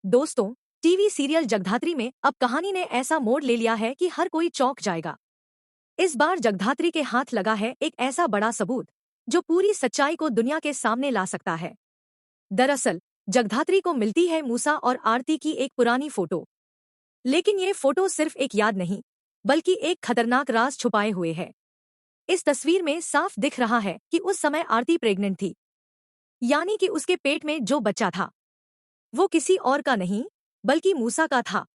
दोस्तों, TV serial Jagaddhatri में अब कहानी ने ऐसा मोड़ ले लिया है कि हर कोई चौंक जाएगा। इस बार जगधात्री के हाथ लगा है एक ऐसा बड़ा सबूत जो पूरी सच्चाई को दुनिया के सामने ला सकता है। दरअसल जगधात्री को मिलती है मूसा और आरती की एक पुरानी फोटो। लेकिन ये फोटो सिर्फ एक याद नहीं, बल्कि एक खतरनाक राज छुपाए हुए है। इस तस्वीर में साफ दिख रहा है कि उस समय आरती प्रेग्नेंट थी, यानी कि उसके पेट में जो बच्चा था वो किसी और का नहीं बल्कि मूसा का था।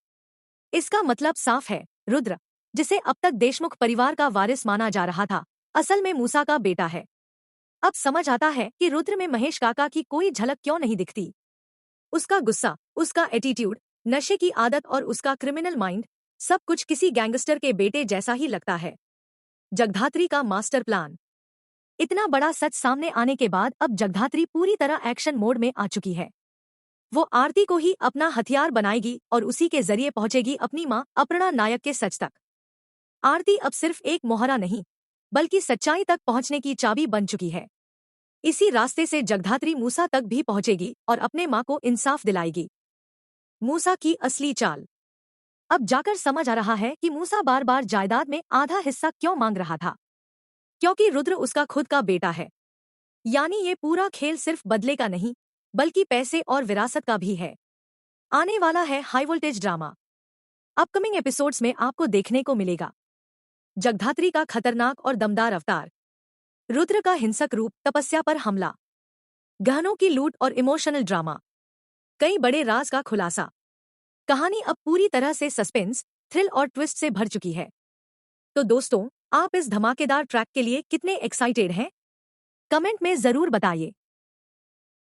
इसका मतलब साफ है, रुद्र, जिसे अब तक देशमुख परिवार का वारिस माना जा रहा था, असल में मूसा का बेटा है। अब समझ आता है कि रुद्र में महेश काका की कोई झलक क्यों नहीं दिखती। उसका गुस्सा, उसका एटीट्यूड, नशे की आदत और उसका क्रिमिनल माइंड, सब कुछ किसी गैंगस्टर के बेटे जैसा ही लगता है। जगधात्री का मास्टर प्लान। इतना बड़ा सच सामने आने के बाद अब जगधात्री पूरी तरह एक्शन मोड में आ चुकी है। वो आरती को ही अपना हथियार बनाएगी और उसी के जरिए पहुंचेगी अपनी मां अपर्णा नायक के सच तक। आरती अब सिर्फ एक मोहरा नहीं, बल्कि सच्चाई तक पहुंचने की चाबी बन चुकी है। इसी रास्ते से जगधात्री मूसा तक भी पहुंचेगी और अपने मां को इंसाफ दिलाएगी। मूसा की असली चाल। अब जाकर समझ आ रहा है कि मूसा बार बार जायदाद में आधा हिस्सा क्यों मांग रहा था। क्योंकि रुद्र उसका खुद का बेटा है। यानी ये पूरा खेल सिर्फ बदले का नहीं, बल्कि पैसे और विरासत का भी है। आने वाला है high voltage drama. Upcoming episodes में आपको देखने को मिलेगा जगधात्री का खतरनाक और दमदार अवतार, रुद्र का हिंसक रूप, तपस्या पर हमला, गहनों की लूट और इमोशनल ड्रामा, कई बड़े राज का खुलासा। कहानी अब पूरी तरह से सस्पेंस, थ्रिल और ट्विस्ट से भर चुकी है। तो दोस्तों, आप इस धमाकेदार ट्रैक के लिए कितने एक्साइटेड हैं? कमेंट में जरूर बताइए।